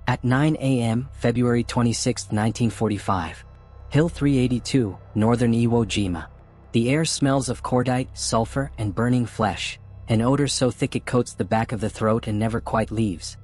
At 9 a.m., February 26, 1945. Hill 382, northern Iwo Jima. The air smells of cordite, sulfur, and burning flesh, an odor so thick it coats the back of the throat and never quite leaves.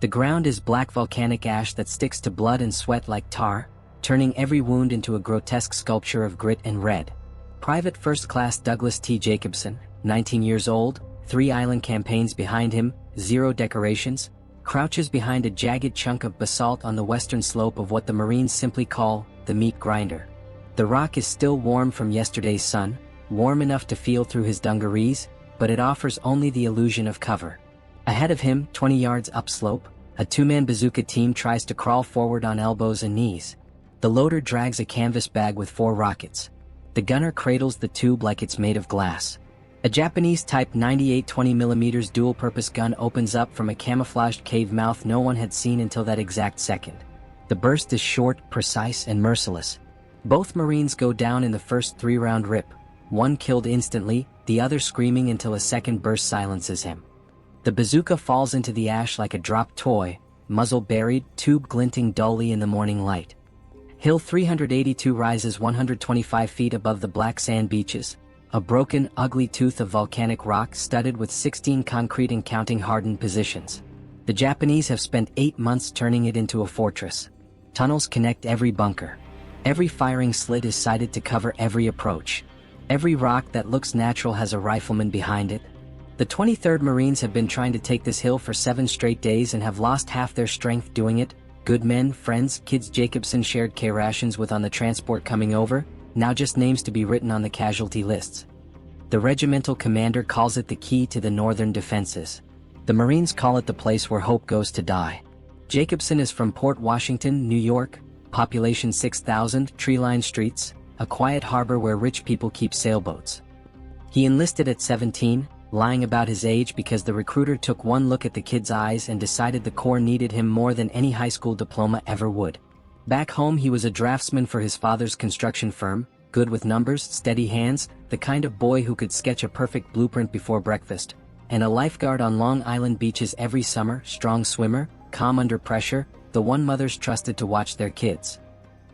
The ground is black volcanic ash that sticks to blood and sweat like tar, turning every wound into a grotesque sculpture of grit and red. Private First Class Douglas T. Jacobson, 19 years old, 3 island campaigns behind him, 0 decorations, crouches behind a jagged chunk of basalt on the western slope of what the Marines simply call the meat grinder. The rock is still warm from yesterday's sun, warm enough to feel through his dungarees, but it offers only the illusion of cover. Ahead of him, 20 yards upslope, a 2-man bazooka team tries to crawl forward on elbows and knees. The loader drags a canvas bag with 4 rockets. The gunner cradles the tube like it's made of glass. A Japanese Type 98 20mm dual-purpose gun opens up from a camouflaged cave mouth no one had seen until that exact second. The burst is short, precise, and merciless. Both Marines go down in the first 3-round rip, one killed instantly, the other screaming until a second burst silences him. The bazooka falls into the ash like a dropped toy, muzzle buried, tube glinting dully in the morning light. Hill 382 rises 125 feet above the black sand beaches, a broken, ugly tooth of volcanic rock studded with 16 concrete and counting hardened positions. The Japanese have spent 8 months turning it into a fortress. Tunnels connect every bunker. Every firing slit is sighted to cover every approach. Every rock that looks natural has a rifleman behind it. The 23rd Marines have been trying to take this hill for 7 straight days and have lost half their strength doing it. Good men, friends, kids Jacobson shared K-rations with on the transport coming over, now just names to be written on the casualty lists. The regimental commander calls it the key to the northern defenses. The Marines call it the place where hope goes to die. Jacobson is from Port Washington, New York, population 6,000, tree-lined streets, a quiet harbor where rich people keep sailboats. He enlisted at 17, lying about his age because the recruiter took one look at the kid's eyes and decided the Corps needed him more than any high school diploma ever would. Back home he was a draftsman for his father's construction firm, good with numbers, steady hands, the kind of boy who could sketch a perfect blueprint before breakfast, and a lifeguard on Long Island beaches every summer, strong swimmer, calm under pressure, the one mothers trusted to watch their kids.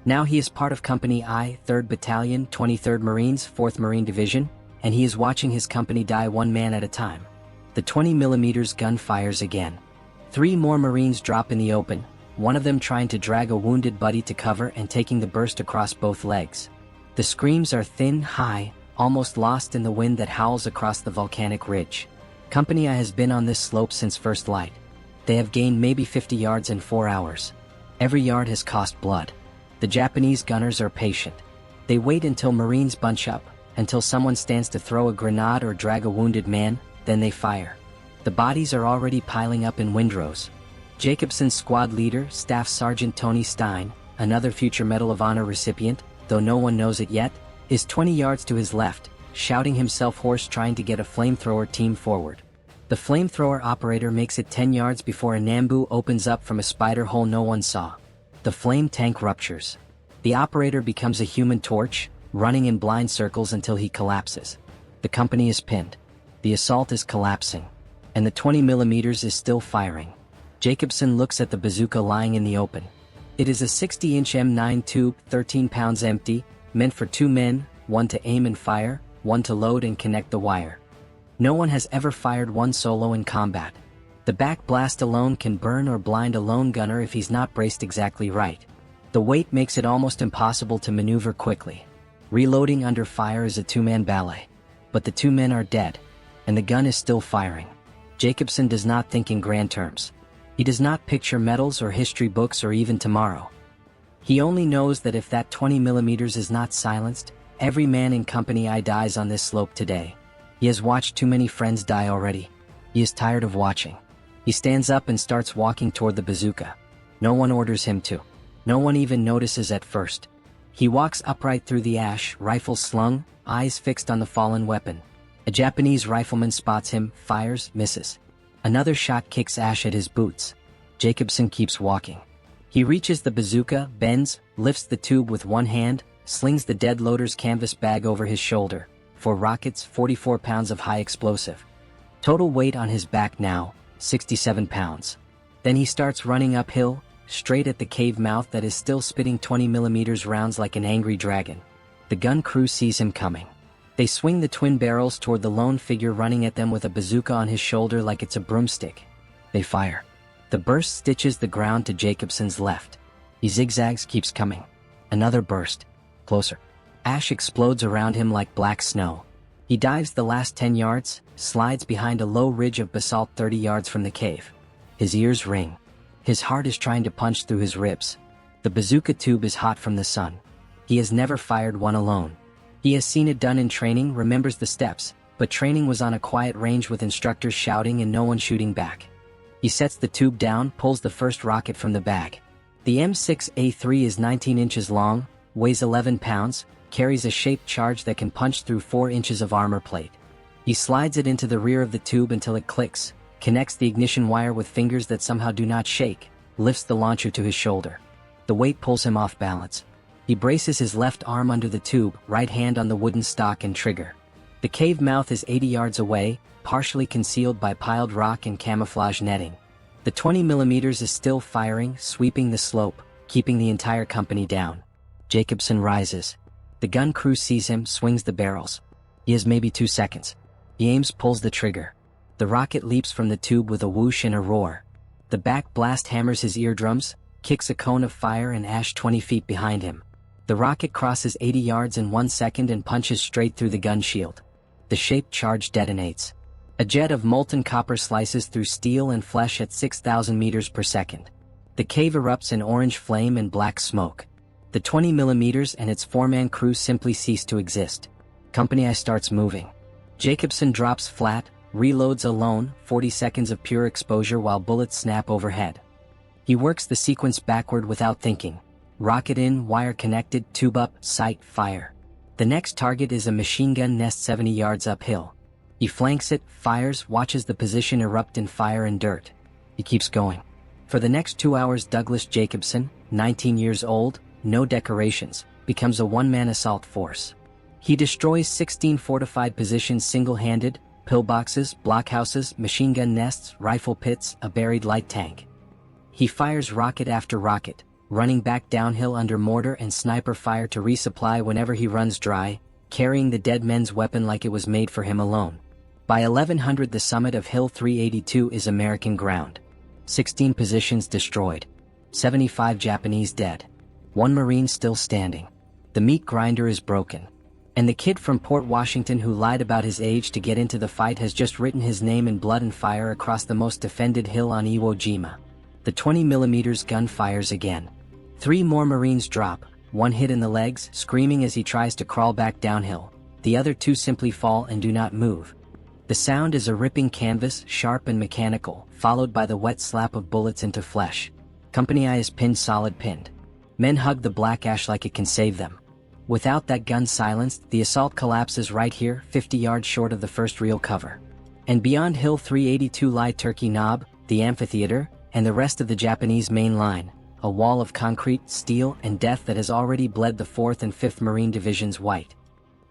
Now he is part of Company I, 3rd Battalion, 23rd Marines, 4th Marine Division, and he is watching his company die one man at a time. The 20mm gun fires again. 3 more Marines drop in the open, one of them trying to drag a wounded buddy to cover and taking the burst across both legs. The screams are thin, high, almost lost in the wind that howls across the volcanic ridge. Company I has been on this slope since first light. They have gained maybe 50 yards in 4 hours. Every yard has cost blood. The Japanese gunners are patient. They wait until Marines bunch up, until someone stands to throw a grenade or drag a wounded man, then they fire. The bodies are already piling up in windrows. Jacobson's squad leader, Staff Sergeant Tony Stein, another future Medal of Honor recipient, though no one knows it yet, is 20 yards to his left, shouting himself hoarse trying to get a flamethrower team forward. The flamethrower operator makes it 10 yards before a Nambu opens up from a spider hole no one saw. The flame tank ruptures. The operator becomes a human torch, running in blind circles until he collapses. The company is pinned. The assault is collapsing. And the 20mm is still firing. Jacobson looks at the bazooka lying in the open. It is a 60-inch M9 tube, 13 pounds empty, meant for 2 men, one to aim and fire, one to load and connect the wire. No one has ever fired one solo in combat. The back blast alone can burn or blind a lone gunner if he's not braced exactly right. The weight makes it almost impossible to maneuver quickly. Reloading under fire is a 2-man ballet. But the 2 men are dead, and the gun is still firing. Jacobson does not think in grand terms. He does not picture medals or history books or even tomorrow. He only knows that if that 20mm is not silenced, every man in Company I dies on this slope today. He has watched too many friends die already. He is tired of watching. He stands up and starts walking toward the bazooka. No one orders him to. No one even notices at first. He walks upright through the ash, rifle slung, eyes fixed on the fallen weapon. A Japanese rifleman spots him, fires, misses. Another shot kicks ash at his boots. Jacobson keeps walking. He reaches the bazooka, bends, lifts the tube with one hand, slings the dead loader's canvas bag over his shoulder. 4 rockets, 44 pounds of high explosive. Total weight on his back now, 67 pounds. Then he starts running uphill, straight at the cave mouth that is still spitting 20mm rounds like an angry dragon. The gun crew sees him coming. They swing the twin barrels toward the lone figure running at them with a bazooka on his shoulder like it's a broomstick. They fire. The burst stitches the ground to Jacobson's left. He zigzags, keeps coming. Another burst. Closer. Ash explodes around him like black snow. He dives the last 10 yards, slides behind a low ridge of basalt 30 yards from the cave. His ears ring. His heart is trying to punch through his ribs. The bazooka tube is hot from the sun. He has never fired one alone. He has seen it done in training, remembers the steps, but training was on a quiet range with instructors shouting and no one shooting back. He sets the tube down, pulls the first rocket from the bag. The M6A3 is 19 inches long, weighs 11 pounds, carries a shaped charge that can punch through 4 inches of armor plate. He slides it into the rear of the tube until it clicks, connects the ignition wire with fingers that somehow do not shake, lifts the launcher to his shoulder. The weight pulls him off balance. He braces his left arm under the tube, right hand on the wooden stock and trigger. The cave mouth is 80 yards away, partially concealed by piled rock and camouflage netting. The 20mm is still firing, sweeping the slope, keeping the entire company down. Jacobson rises. The gun crew sees him, swings the barrels. He has maybe 2 seconds. He aims, pulls the trigger. The rocket leaps from the tube with a whoosh and a roar. The back blast hammers his eardrums, kicks a cone of fire and ash 20 feet behind him. The rocket crosses 80 yards in 1 second and punches straight through the gun shield. The shaped charge detonates. A jet of molten copper slices through steel and flesh at 6,000 meters per second. The cave erupts in orange flame and black smoke. The 20mm and its 4-man crew simply cease to exist. Company I starts moving. Jacobson drops flat, reloads alone, 40 seconds of pure exposure while bullets snap overhead. He works the sequence backward without thinking. Rocket in, wire connected, tube up, sight, fire. The next target is a machine gun nest 70 yards uphill. He flanks it, fires, watches the position erupt in fire and dirt. He keeps going. For the next 2 hours, Douglas Jacobson, 19 years old, no decorations, becomes a one-man assault force. He destroys 16 fortified positions single-handed, pillboxes, blockhouses, machine gun nests, rifle pits, a buried light tank. He fires rocket after rocket, running back downhill under mortar and sniper fire to resupply whenever he runs dry, carrying the dead men's weapon like it was made for him alone. By 1100 the summit of Hill 382 is American ground. 16 positions destroyed. 75 Japanese dead. 1 Marine still standing. The meat grinder is broken. And the kid from Port Washington who lied about his age to get into the fight has just written his name in blood and fire across the most defended hill on Iwo Jima. The 20mm gun fires again. 3 more Marines drop, 1 hit in the legs, screaming as he tries to crawl back downhill. The other 2 simply fall and do not move. The sound is a ripping canvas, sharp and mechanical, followed by the wet slap of bullets into flesh. Company I is pinned solid pinned. Men hug the black ash like it can save them. Without that gun silenced, the assault collapses right here, 50 yards short of the first real cover. And beyond Hill 382 lie Turkey Knob, the amphitheater, and the rest of the Japanese main line, a wall of concrete, steel, and death that has already bled the 4th and 5th Marine Divisions white.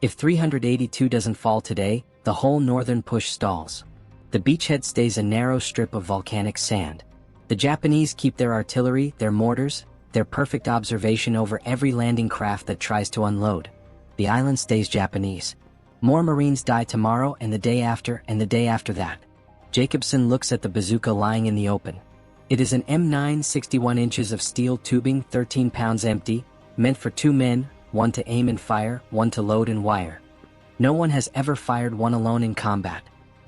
If 382 doesn't fall today, the whole northern push stalls. The beachhead stays a narrow strip of volcanic sand. The Japanese keep their artillery, their mortars, their perfect observation over every landing craft that tries to unload. The island stays Japanese. More Marines die tomorrow and the day after and the day after that. Jacobson looks at the bazooka lying in the open. It is an M9 61 inches of steel tubing, 13 pounds empty, meant for 2 men, 1 to aim and fire, 1 to load and wire. No one has ever fired one alone in combat.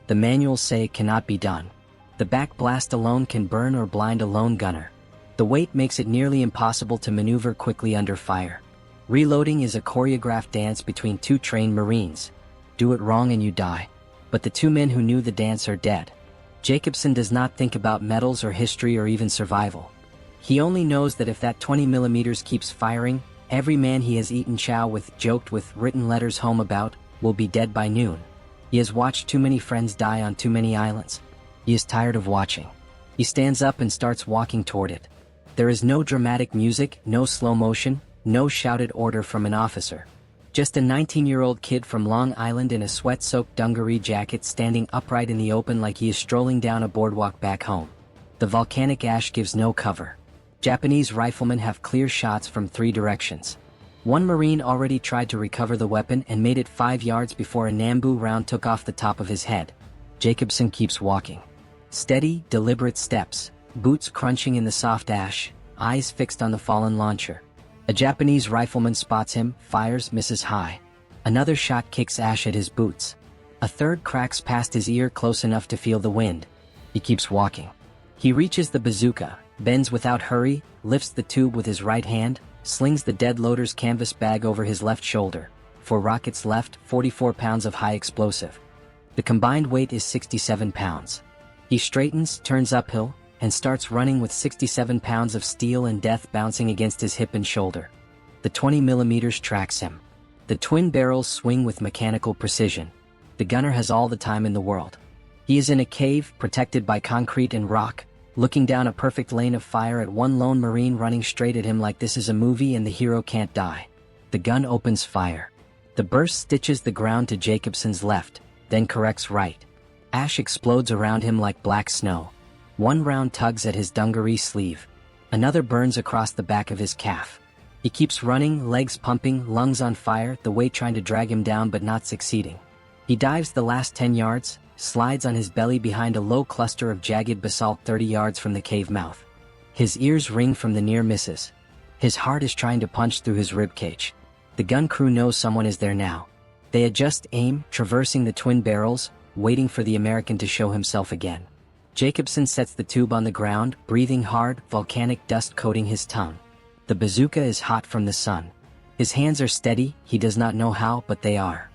The manuals say it cannot be done. The back blast alone can burn or blind a lone gunner. The weight makes it nearly impossible to maneuver quickly under fire. Reloading is a choreographed dance between 2 trained Marines. Do it wrong and you die. But the 2 men who knew the dance are dead. Jacobson does not think about medals or history or even survival. He only knows that if that 20mm keeps firing, every man he has eaten chow with, joked with, written letters home about, will be dead by noon. He has watched too many friends die on too many islands. He is tired of watching. He stands up and starts walking toward it. There is no dramatic music, no slow motion, no shouted order from an officer. Just a 19-year-old kid from Long Island in a sweat-soaked dungaree jacket standing upright in the open like he is strolling down a boardwalk back home. The volcanic ash gives no cover. Japanese riflemen have clear shots from 3 directions. One Marine already tried to recover the weapon and made it 5 yards before a Nambu round took off the top of his head. Jacobson keeps walking. Steady, deliberate steps, boots crunching in the soft ash, eyes fixed on the fallen launcher. A Japanese rifleman spots him, fires, misses high. Another shot kicks ash at his boots. A third cracks past his ear close enough to feel the wind. He keeps walking. He reaches the bazooka, bends without hurry, lifts the tube with his right hand, slings the dead loader's canvas bag over his left shoulder. 4 rockets left, 44 pounds of high explosive. The combined weight is 67 pounds. He straightens, turns uphill, and starts running with 67 pounds of steel and death bouncing against his hip and shoulder. The 20mm tracks him. The twin barrels swing with mechanical precision. The gunner has all the time in the world. He is in a cave, protected by concrete and rock, looking down a perfect lane of fire at one lone Marine running straight at him like this is a movie and the hero can't die. The gun opens fire. The burst stitches the ground to Jacobson's left, then corrects right. Ash explodes around him like black snow. One round tugs at his dungaree sleeve. Another burns across the back of his calf. He keeps running, legs pumping, lungs on fire, the weight trying to drag him down but not succeeding. He dives the last 10 yards, slides on his belly behind a low cluster of jagged basalt 30 yards from the cave mouth. His ears ring from the near misses. His heart is trying to punch through his ribcage. The gun crew knows someone is there now. They adjust aim, traversing the twin barrels, waiting for the American to show himself again. Jacobson sets the tube on the ground, breathing hard, volcanic dust coating his tongue. The bazooka is hot from the sun. His hands are steady, he does not know how, but they are.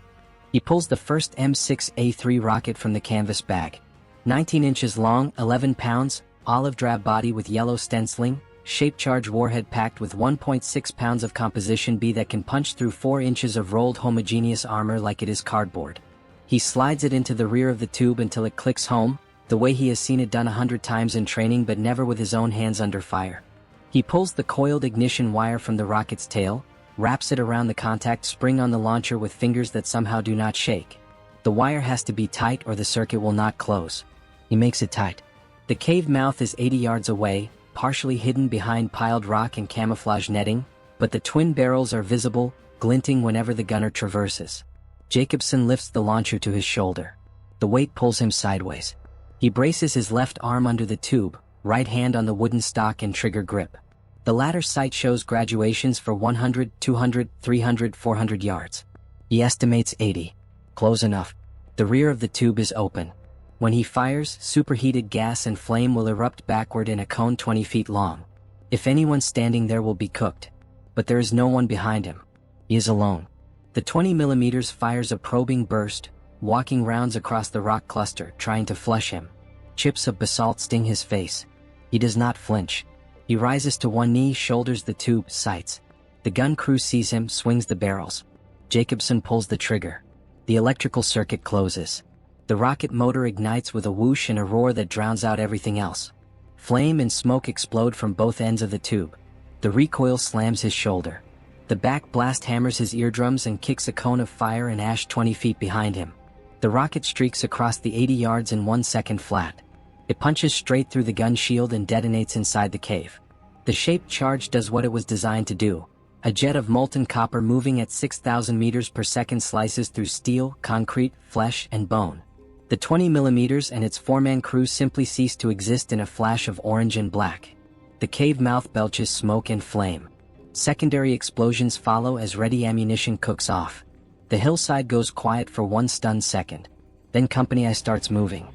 He pulls the first M6A3 rocket from the canvas bag. 19 inches long, 11 pounds, olive drab body with yellow stenciling, shape charge warhead packed with 1.6 pounds of composition B that can punch through 4 inches of rolled homogeneous armor like it is cardboard. He slides it into the rear of the tube until it clicks home, the way he has seen it done 100 times in training but never with his own hands under fire. He pulls the coiled ignition wire from the rocket's tail, wraps it around the contact spring on the launcher with fingers that somehow do not shake. The wire has to be tight or the circuit will not close. He makes it tight. The cave mouth is 80 yards away, partially hidden behind piled rock and camouflage netting, but the twin barrels are visible, glinting whenever the gunner traverses. Jacobson lifts the launcher to his shoulder. The weight pulls him sideways. He braces his left arm under the tube, right hand on the wooden stock and trigger grip. The latter sight shows graduations for 100, 200, 300, 400 yards. He estimates 80. Close enough. The rear of the tube is open. When he fires, superheated gas and flame will erupt backward in a cone 20 feet long. If anyone standing there will be cooked. But there is no one behind him. He is alone. The 20mm fires a probing burst, walking rounds across the rock cluster, trying to flush him. Chips of basalt sting his face. He does not flinch. He rises to one knee, shoulders the tube, sights. The gun crew sees him, swings the barrels. Jacobson pulls the trigger. The electrical circuit closes. The rocket motor ignites with a whoosh and a roar that drowns out everything else. Flame and smoke explode from both ends of the tube. The recoil slams his shoulder. The back blast hammers his eardrums and kicks a cone of fire and ash 20 feet behind him. The rocket streaks across the 80 yards in 1 second flat. It punches straight through the gun shield and detonates inside the cave. The shaped charge does what it was designed to do. A jet of molten copper moving at 6,000 meters per second slices through steel, concrete, flesh, and bone. The 20mm and its 4-man crew simply cease to exist in a flash of orange and black. The cave mouth belches smoke and flame. Secondary explosions follow as ready ammunition cooks off. The hillside goes quiet for 1 stunned second. Then Company I starts moving.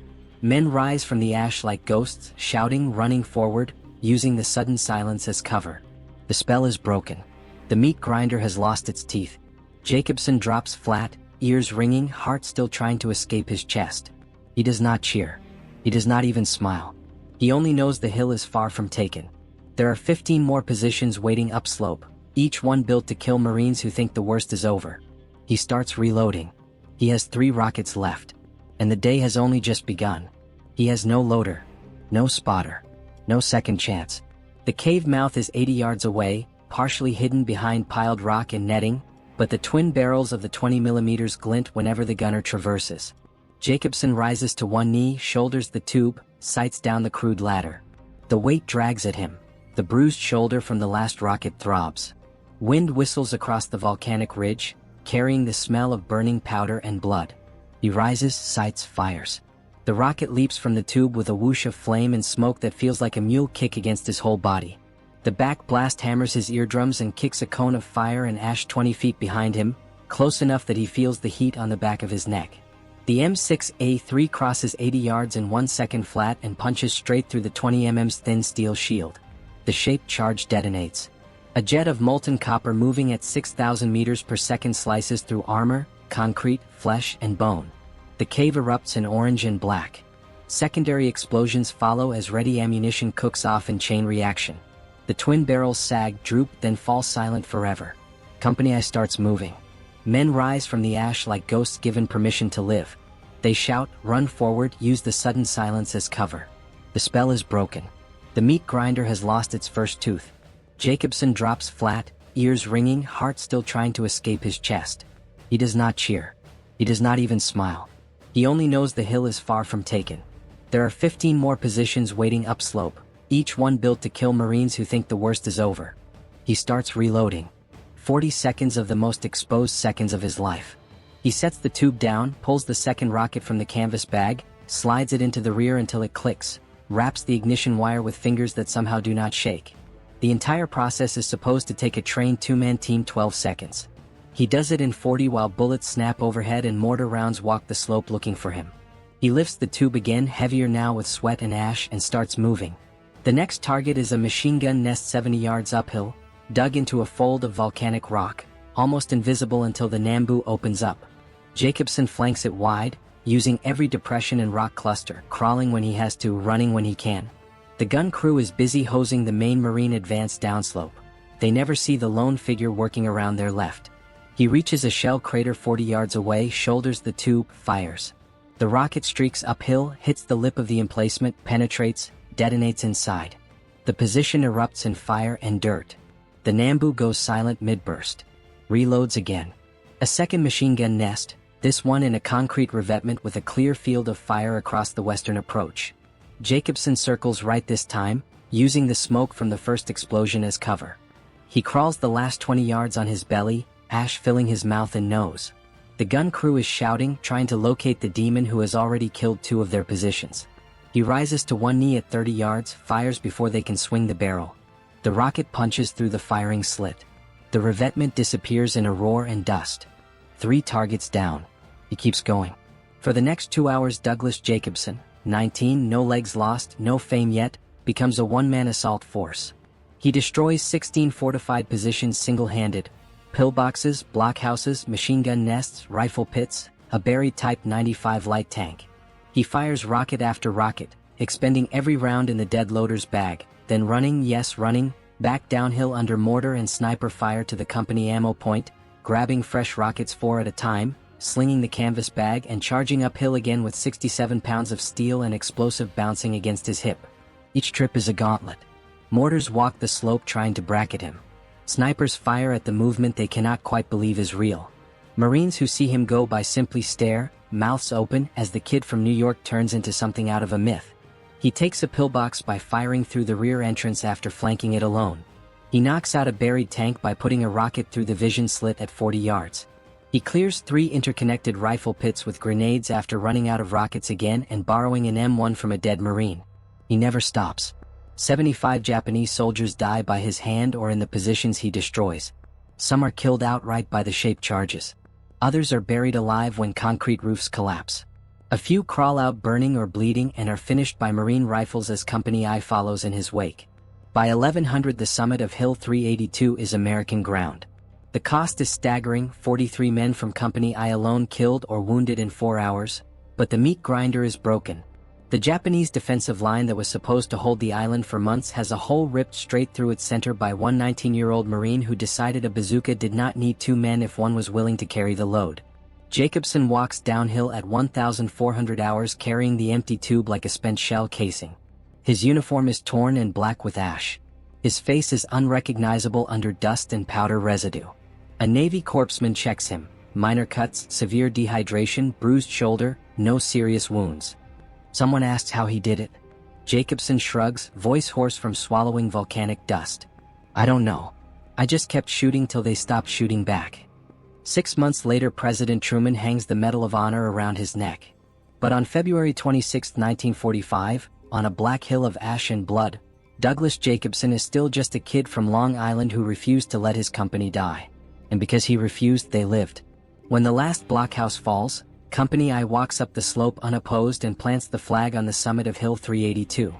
Men rise from the ash like ghosts, shouting, running forward, using the sudden silence as cover. The spell is broken. The meat grinder has lost its teeth. Jacobson drops flat, ears ringing, heart still trying to escape his chest. He does not cheer. He does not even smile. He only knows the hill is far from taken. There are 15 more positions waiting upslope, each one built to kill Marines who think the worst is over. He starts reloading. He has 3 rockets left. And the day has only just begun. He has no loader, no spotter, no second chance. The cave mouth is 80 yards away, partially hidden behind piled rock and netting, but the twin barrels of the 20mm glint whenever the gunner traverses. Jacobson rises to one knee, shoulders the tube, sights down the crude ladder. The weight drags at him. The bruised shoulder from the last rocket throbs. Wind whistles across the volcanic ridge, carrying the smell of burning powder and blood. He rises, sights, fires. The rocket leaps from the tube with a whoosh of flame and smoke that feels like a mule kick against his whole body. The back blast hammers his eardrums and kicks a cone of fire and ash 20 feet behind him, close enough that he feels the heat on the back of his neck. The M6A3 crosses 80 yards in 1 second flat and punches straight through the 20 mm's thin steel shield. The shaped charge detonates. A jet of molten copper moving at 6,000 meters per second slices through armor, concrete, flesh, and bone. The cave erupts in orange and black. Secondary explosions follow as ready ammunition cooks off in chain reaction. The twin barrels sag, droop, then fall silent forever. Company I starts moving. Men rise from the ash like ghosts given permission to live. They shout, run forward, use the sudden silence as cover. The spell is broken. The meat grinder has lost its first tooth. Jacobson drops flat, ears ringing, heart still trying to escape his chest. He does not cheer. He does not even smile. He only knows the hill is far from taken. There are 15 more positions waiting upslope, each one built to kill Marines who think the worst is over. He starts reloading. 40 seconds of the most exposed seconds of his life. He sets the tube down, pulls the second rocket from the canvas bag, slides it into the rear until it clicks, wraps the ignition wire with fingers that somehow do not shake. The entire process is supposed to take a trained two-man team 12 seconds. He does it in 40 while bullets snap overhead and mortar rounds walk the slope looking for him. He lifts the tube again, heavier now with sweat and ash, and starts moving. The next target is a machine gun nest 70 yards uphill, dug into a fold of volcanic rock, almost invisible until the Nambu opens up. Jacobson flanks it wide, using every depression and rock cluster, crawling when he has to, running when he can. The gun crew is busy hosing the main Marine advance downslope. They never see the lone figure working around their left. He reaches a shell crater 40 yards away, shoulders the tube, fires. The rocket streaks uphill, hits the lip of the emplacement, penetrates, detonates inside. The position erupts in fire and dirt. The Nambu goes silent mid-burst. Reloads again. A second machine gun nest, this one in a concrete revetment with a clear field of fire across the western approach. Jacobson circles right this time, using the smoke from the first explosion as cover. He crawls the last 20 yards on his belly, ash filling his mouth and nose. The gun crew is shouting, trying to locate the demon who has already killed 2 of their positions. He rises to one knee at 30 yards, fires before they can swing the barrel. The rocket punches through the firing slit. The revetment disappears in a roar and dust. 3 targets down. He keeps going. For the next 2 hours, Douglas Jacobson, 19, no legs lost, no fame yet, becomes a one-man assault force. He destroys 16 fortified positions single-handed. Pillboxes, blockhouses, machine gun nests, rifle pits, a buried Type 95 light tank. He fires rocket after rocket, expending every round in the dead loader's bag, then running, yes running, back downhill under mortar and sniper fire to the company ammo point, grabbing fresh rockets 4 at a time, slinging the canvas bag and charging uphill again with 67 pounds of steel and explosive bouncing against his hip. Each trip is a gauntlet. Mortars walk the slope trying to bracket him. Snipers fire at the movement they cannot quite believe is real. Marines who see him go by simply stare, mouths open, as the kid from New York turns into something out of a myth. He takes a pillbox by firing through the rear entrance after flanking it alone. He knocks out a buried tank by putting a rocket through the vision slit at 40 yards. He clears 3 interconnected rifle pits with grenades after running out of rockets again and borrowing an M1 from a dead Marine. He never stops. 75 Japanese soldiers die by his hand or in the positions he destroys. Some are killed outright by the shaped charges. Others are buried alive when concrete roofs collapse. A few crawl out burning or bleeding and are finished by Marine rifles as Company I follows in his wake. By 1100 the summit of Hill 382 is American ground. The cost is staggering, 43 men from Company I alone killed or wounded in 4 hours, but the meat grinder is broken. The Japanese defensive line that was supposed to hold the island for months has a hole ripped straight through its center by one 19-year-old Marine who decided a bazooka did not need 2 men if one was willing to carry the load. Jacobson walks downhill at 1,400 hours carrying the empty tube like a spent shell casing. His uniform is torn and black with ash. His face is unrecognizable under dust and powder residue. A Navy corpsman checks him. Minor cuts, severe dehydration, bruised shoulder, no serious wounds. Someone asks how he did it. Jacobson shrugs, voice hoarse from swallowing volcanic dust. I don't know. I just kept shooting till they stopped shooting back. 6 months later, President Truman hangs the Medal of Honor around his neck. But on February 26, 1945, on a black hill of ash and blood, Douglas Jacobson is still just a kid from Long Island who refused to let his company die. And because he refused, they lived. When the last blockhouse falls, Company I walks up the slope unopposed and plants the flag on the summit of Hill 382.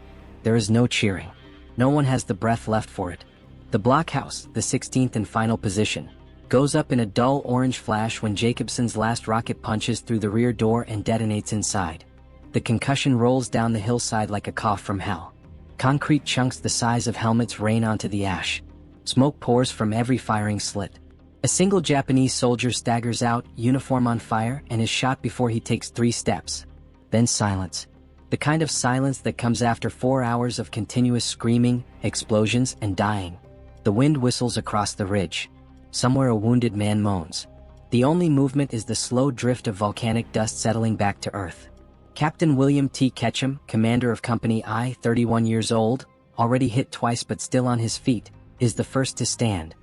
There is no cheering. No one has the breath left for it. The blockhouse, the 16th and final position, goes up in a dull orange flash when Jacobson's last rocket punches through the rear door and detonates inside. The concussion rolls down the hillside like a cough from hell. Concrete chunks the size of helmets rain onto the ash. Smoke pours from every firing slit. A single Japanese soldier staggers out, uniform on fire, and is shot before he takes 3 steps. Then silence. The kind of silence that comes after 4 hours of continuous screaming, explosions, and dying. The wind whistles across the ridge. Somewhere a wounded man moans. The only movement is the slow drift of volcanic dust settling back to Earth. Captain William T. Ketchum, commander of Company I, 31 years old, already hit twice but still on his feet, is the first to stand.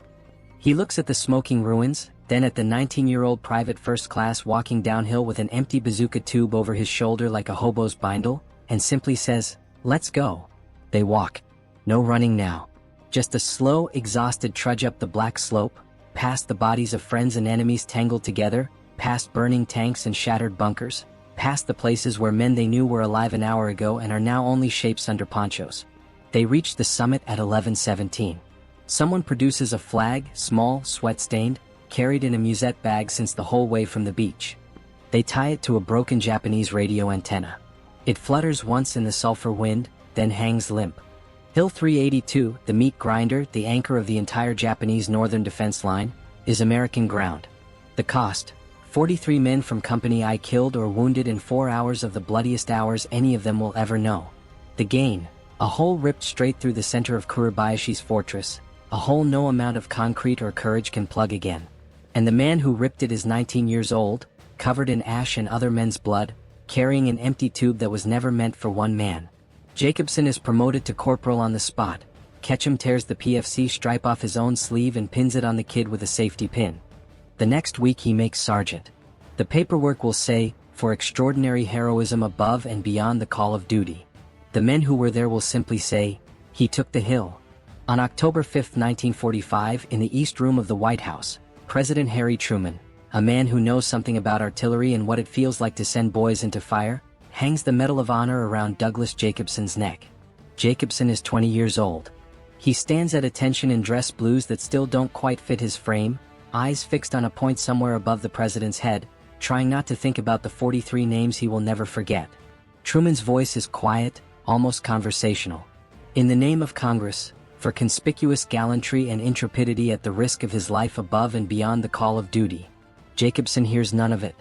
He looks at the smoking ruins, then at the 19-year-old private first class walking downhill with an empty bazooka tube over his shoulder like a hobo's bindle, and simply says, "Let's go." They walk. No running now. Just a slow, exhausted trudge up the black slope, past the bodies of friends and enemies tangled together, past burning tanks and shattered bunkers, past the places where men they knew were alive an hour ago and are now only shapes under ponchos. They reach the summit at 11:17. Someone produces a flag, small, sweat-stained, carried in a musette bag since the whole way from the beach. They tie it to a broken Japanese radio antenna. It flutters once in the sulfur wind, then hangs limp. Hill 382, the meat grinder, the anchor of the entire Japanese northern defense line, is American ground. The cost: 43 men from Company I killed or wounded in 4 hours of the bloodiest hours any of them will ever know. The gain: a hole ripped straight through the center of Kuribayashi's fortress, a hole no amount of concrete or courage can plug again. And the man who ripped it is 19 years old, covered in ash and other men's blood, carrying an empty tube that was never meant for one man. Jacobson is promoted to corporal on the spot. Ketchum tears the PFC stripe off his own sleeve and pins it on the kid with a safety pin. The next week he makes sergeant. The paperwork will say, "For extraordinary heroism above and beyond the call of duty." The men who were there will simply say, "He took the hill." On October 5, 1945, in the East Room of the White House, President Harry Truman, a man who knows something about artillery and what it feels like to send boys into fire, hangs the Medal of Honor around Douglas Jacobson's neck. Jacobson is 20 years old. He stands at attention in dress blues that still don't quite fit his frame, eyes fixed on a point somewhere above the president's head, trying not to think about the 43 names he will never forget. Truman's voice is quiet, almost conversational. "In the name of Congress, for conspicuous gallantry and intrepidity at the risk of his life above and beyond the call of duty." Jacobson hears none of it.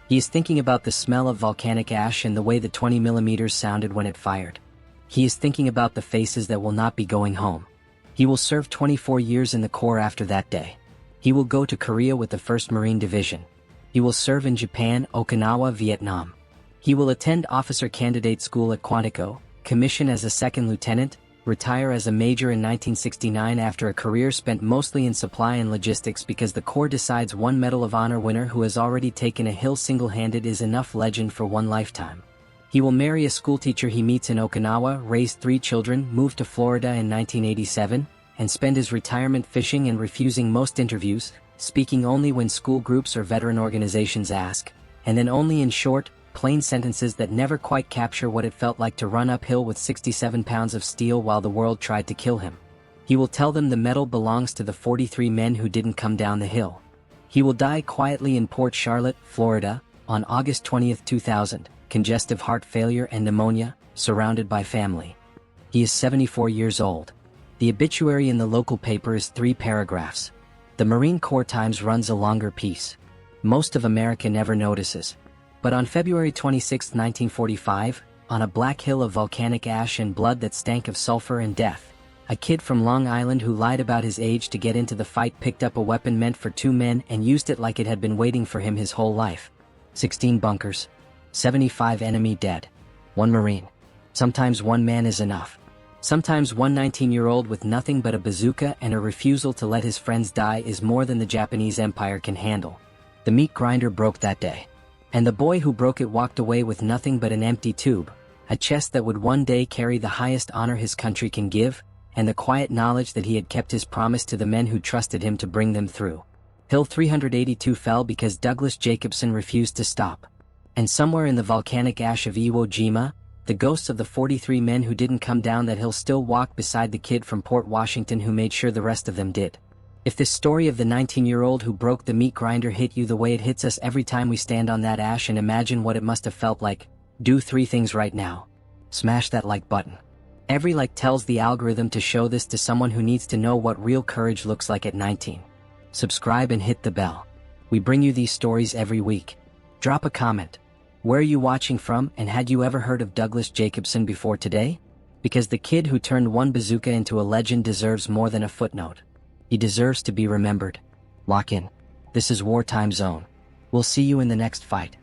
He is thinking about the smell of volcanic ash and the way the 20mm sounded when it fired. He is thinking about the faces that will not be going home. He will serve 24 years in the Corps after that day. He will go to Korea with the 1st Marine Division. He will serve in Japan, Okinawa, Vietnam. He will attend officer candidate school at Quantico, commission as a 2nd lieutenant, retire as a major in 1969 after a career spent mostly in supply and logistics because the Corps decides one Medal of Honor winner who has already taken a hill single-handed is enough legend for one lifetime. He will marry a schoolteacher he meets in Okinawa, raise 3 children, move to Florida in 1987, and spend his retirement fishing and refusing most interviews, speaking only when school groups or veteran organizations ask, and then only in short, plain sentences that never quite capture what it felt like to run uphill with 67 pounds of steel while the world tried to kill him. He will tell them the medal belongs to the 43 men who didn't come down the hill. He will die quietly in Port Charlotte, Florida, on August 20, 2000, congestive heart failure and pneumonia, surrounded by family. He is 74 years old. The obituary in the local paper is 3 paragraphs. The Marine Corps Times runs a longer piece. Most of America never notices. But on February 26, 1945, on a black hill of volcanic ash and blood that stank of sulfur and death, a kid from Long Island who lied about his age to get into the fight picked up a weapon meant for 2 men and used it like it had been waiting for him his whole life. 16 bunkers. 75 enemy dead. 1 Marine. Sometimes one man is enough. Sometimes one 19-year-old with nothing but a bazooka and a refusal to let his friends die is more than the Japanese Empire can handle. The meat grinder broke that day. And the boy who broke it walked away with nothing but an empty tube, a chest that would one day carry the highest honor his country can give, and the quiet knowledge that he had kept his promise to the men who trusted him to bring them through. Hill 382 fell because Douglas Jacobson refused to stop. And somewhere in the volcanic ash of Iwo Jima, the ghosts of the 43 men who didn't come down that hill still walk beside the kid from Port Washington who made sure the rest of them did. If this story of the 19-year-old who broke the meat grinder hit you the way it hits us every time we stand on that ash and imagine what it must have felt like, do 3 things right now. Smash that like button. Every like tells the algorithm to show this to someone who needs to know what real courage looks like at 19. Subscribe and hit the bell. We bring you these stories every week. Drop a comment. Where are you watching from, and had you ever heard of Douglas Jacobson before today? Because the kid who turned one bazooka into a legend deserves more than a footnote. He deserves to be remembered. Lock in. This is Wartime Zone. We'll see you in the next fight.